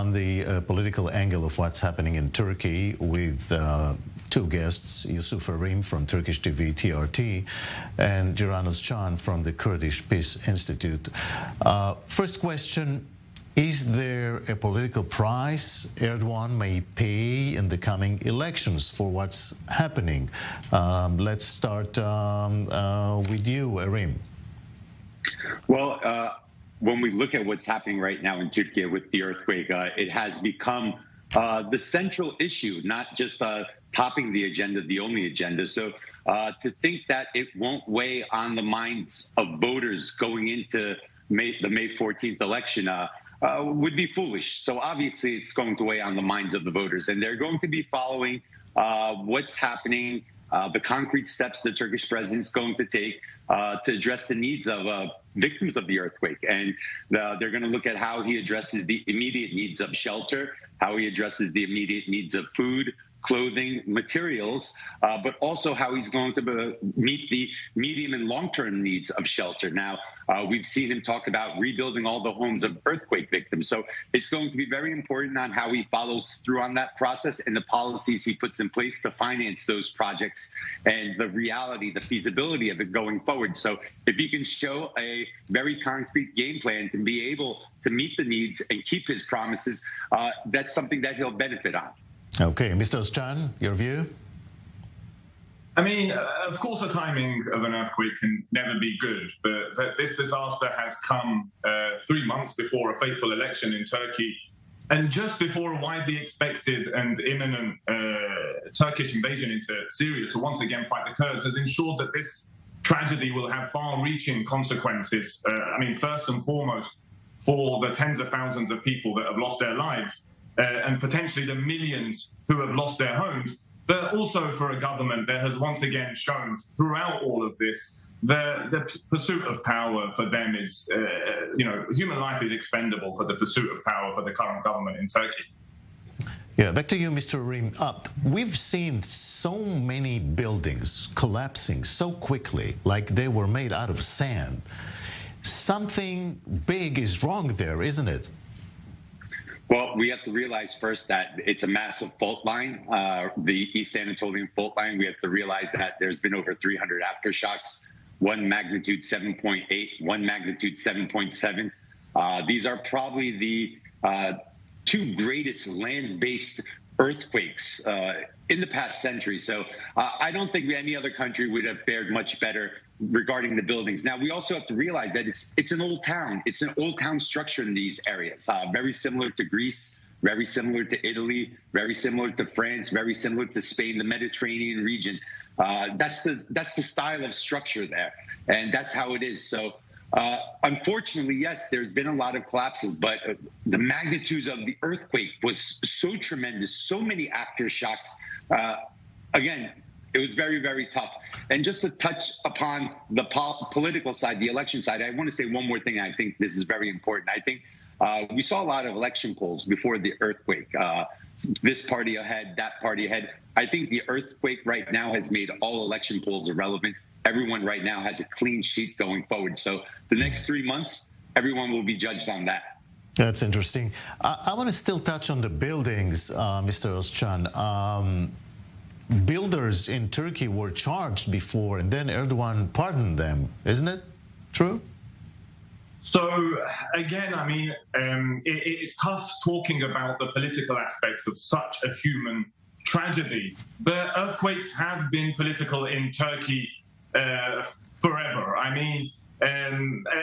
on the political angle of what's happening in Turkey with two guests, Yusuf Erim from Turkish TV TRT and Giran Ozcan from the Kurdish Peace Institute. First question, is there a political price Erdogan may pay in the coming elections for what's happening? Let's start with you, Erim. Well, when we look at what's happening right now in Turkey with the earthquake, it has become the central issue, not just topping the agenda, the only agenda. So to think that it won't weigh on the minds of voters going into the May 14th election would be foolish. So obviously it's going to weigh on the minds of the voters, and they're going to be following what's happening, the concrete steps the Turkish president's going to take to address the needs of victims of the earthquake. And they're going to look at how he addresses the immediate needs of shelter, how he addresses the immediate needs of food, clothing, materials, but also how he's going to meet the medium and long-term needs of shelter. Now, we've seen him talk about rebuilding all the homes of earthquake victims. So it's going to be very important on how he follows through on that process and the policies he puts in place to finance those projects and the reality, the feasibility of it going forward. So if he can show a very concrete game plan to be able to meet the needs and keep his promises, that's something that he'll benefit on. Okay, Mr. Ozcan, your view? I mean, of course, the timing of an earthquake can never be good, but this disaster has come 3 months before a fateful election in Turkey, and just before a widely expected and imminent Turkish invasion into Syria to once again fight the Kurds, has ensured that this tragedy will have far-reaching consequences. I mean, first and foremost, for the tens of thousands of people that have lost their lives, and potentially the millions who have lost their homes, but also for a government that has once again shown throughout all of this the pursuit of power for them is, human life is expendable for the pursuit of power for the current government in Turkey. Yeah, back to you, Mr. Erim. We've seen so many buildings collapsing so quickly, like they were made out of sand. Something big is wrong there, isn't it? Well, we have to realize first that it's a massive fault line, the East Anatolian fault line. We have to realize that there's been over 300 aftershocks, one magnitude 7.8, one magnitude 7.7. These are probably the two greatest land-based earthquakes in the past century. So I don't think any other country would have fared much better regarding the buildings. Now, we also have to realize that it's an old town. It's an old town structure in these areas, very similar to Greece, very similar to Italy, very similar to France, very similar to Spain, the Mediterranean region. That's the style of structure there, and that's how it is. So unfortunately, yes, there's been a lot of collapses, but the magnitudes of the earthquake was so tremendous, so many aftershocks. Again, it was very, very tough. And just to touch upon the political side, the election side, I want to say one more thing. I think this is very important. I think we saw a lot of election polls before the earthquake. This party ahead, that party ahead. I think the earthquake right now has made all election polls irrelevant. Everyone right now has a clean sheet going forward. So the next 3 months, everyone will be judged on that. That's interesting. I want to still touch on the buildings, Mr. Ozcan. Builders in Turkey were charged before, and then Erdogan pardoned them. Isn't it true? So, again, I mean, it's tough talking about the political aspects of such a human tragedy. But earthquakes have been political in Turkey forever. I mean,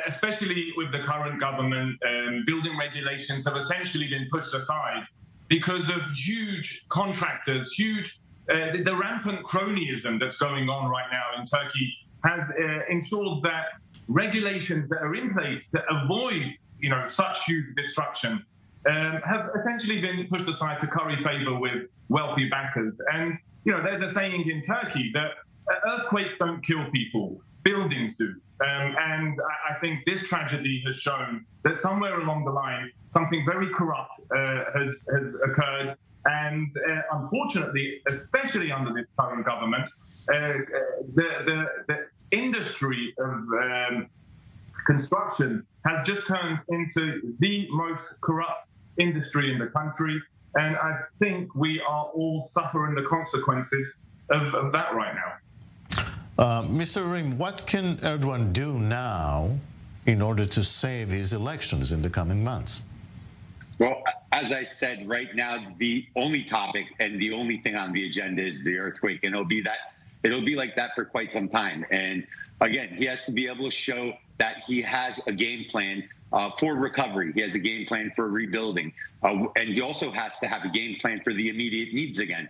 especially with the current government, building regulations have essentially been pushed aside because of huge contractors, the rampant cronyism that's going on right now in Turkey has ensured that regulations that are in place to avoid, such huge destruction have essentially been pushed aside to curry favor with wealthy backers. And, there's a saying in Turkey that earthquakes don't kill people, buildings do. And I think this tragedy has shown that somewhere along the line, something very corrupt has occurred. And unfortunately, especially under this current government, the industry of construction has just turned into the most corrupt industry in the country. And I think we are all suffering the consequences of that right now. Mr. Erim, what can Erdogan do now in order to save his elections in the coming months? Well, as I said, right now, the only topic and the only thing on the agenda is the earthquake, and it'll be like that for quite some time. And again, he has to be able to show that he has a game plan for recovery. He has a game plan for rebuilding. And he also has to have a game plan for the immediate needs again.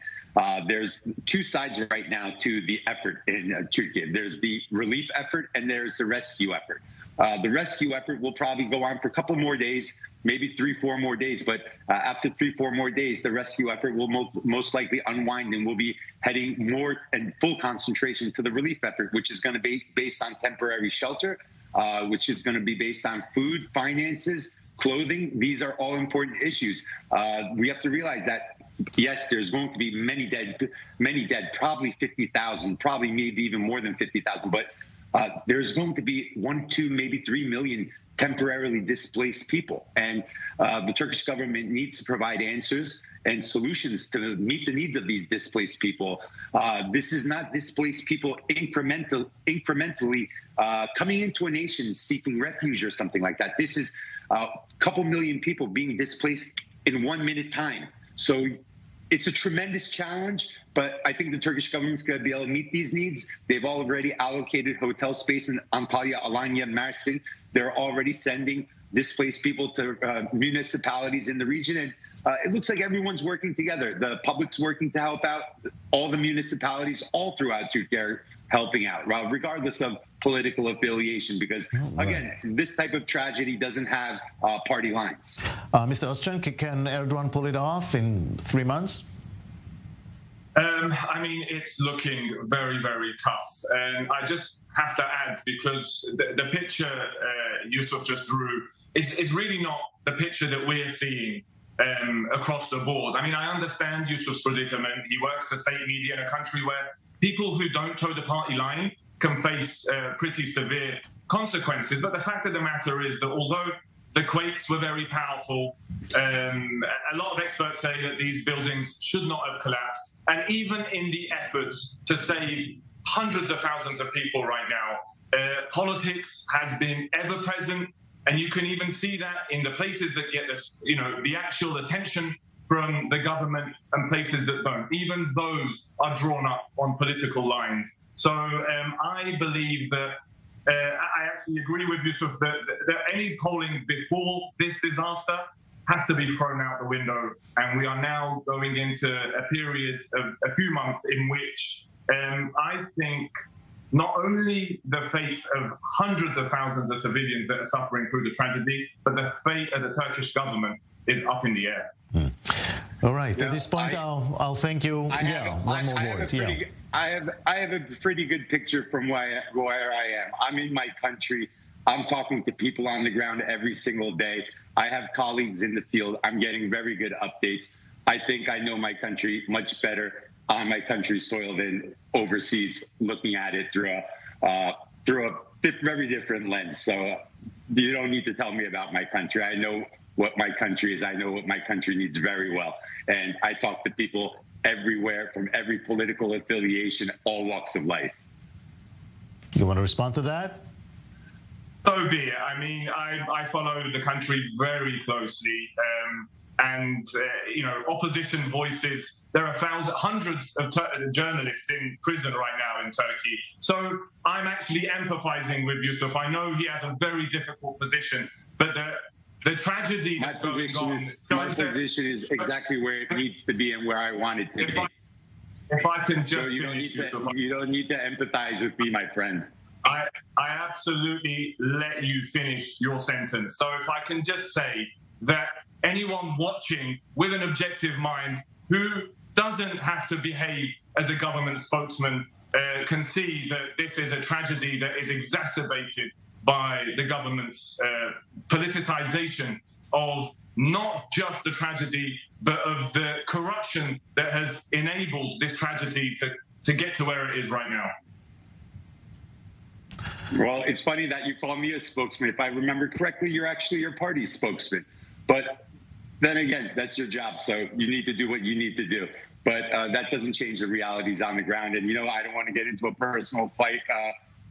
There's two sides right now to the effort in Turkey. There's the relief effort and there's the rescue effort. The rescue effort will probably go on for a couple more days, maybe 3-4 more days. But after 3-4 more days, the rescue effort will most likely unwind and we'll be heading more and full concentration to the relief effort, which is going to be based on temporary shelter, which is going to be based on food, finances, clothing. These are all important issues. We have to realize that, yes, there's going to be many dead, probably 50,000, probably maybe even more than 50,000. But there's going to be 1, 2, maybe 3 million temporarily displaced people. And the Turkish government needs to provide answers and solutions to meet the needs of these displaced people. This is not displaced people incrementally coming into a nation seeking refuge or something like that. This is a couple million people being displaced in 1 minute time. So it's a tremendous challenge, but I think the Turkish government's going to be able to meet these needs. They've already allocated hotel space in Antalya, Alanya, Mersin. They're already sending displaced people to municipalities in the region. And it looks like everyone's working together. The public's working to help out. All the municipalities all throughout Turkey are helping out, regardless of political affiliation, because, again, this type of tragedy doesn't have party lines. Mr. Ozcan, can Erdogan pull it off in 3 months? I mean, it's looking very, very tough. And I just have to add, because the picture Yusuf just drew is really not the picture that we're seeing across the board. I mean, I understand Yusuf's predicament. He works for state media in a country where people who don't toe the party line can face pretty severe consequences. But the fact of the matter is that although the quakes were very powerful, a lot of experts say that these buildings should not have collapsed. And even in the efforts to save hundreds of thousands of people right now, politics has been ever present. And you can even see that in the places that get this, the actual attention from the government and places that don't. Even those are drawn up on political lines. So I believe that I actually agree with Yusuf that any polling before this disaster has to be thrown out the window. And we are now going into a period of a few months in which I think not only the fates of hundreds of thousands of civilians that are suffering through the tragedy, but the fate of the Turkish government is up in the air. All right. At this point, I'll thank you. One more word. I have a pretty good picture from where I am. I'm in my country. I'm talking to people on the ground every single day. I have colleagues in the field. I'm getting very good updates. I think I know my country much better on my country's soil than overseas, looking at it through a very different lens. So you don't need to tell me about my country. I know what my country is. I know what my country needs very well. And I talk to people everywhere from every political affiliation, all walks of life. You want to respond to that? So be it. I mean, I follow the country very closely. Opposition voices. There are hundreds of journalists in prison right now in Turkey. So I'm actually empathizing with Yusuf. I know he has a very difficult position, but the tragedy that's going on. My position is exactly where it needs to be and where I want it to be. If I can just you don't need to empathize with me, my friend. I absolutely let you finish your sentence. So if I can just say that anyone watching with an objective mind who doesn't have to behave as a government spokesman can see that this is a tragedy that is exacerbated by the government's politicization of not just the tragedy, but of the corruption that has enabled this tragedy to get to where it is right now. Well, it's funny that you call me a spokesman. If I remember correctly, you're actually your party's spokesman. But then again, that's your job. So you need to do what you need to do. But that doesn't change the realities on the ground. And, I don't want to get into a personal fight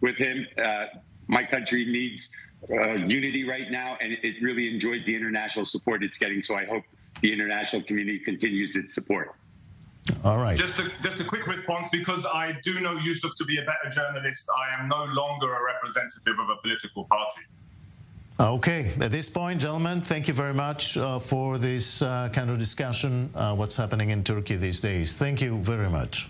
with him. My country needs unity right now, and it really enjoys the international support it's getting. So I hope the international community continues its support. All right. Just a quick response, because I do know Yusuf to be a better journalist. I am no longer a representative of a political party. Okay. At this point, gentlemen, thank you very much for this kind of discussion, what's happening in Turkey these days. Thank you very much.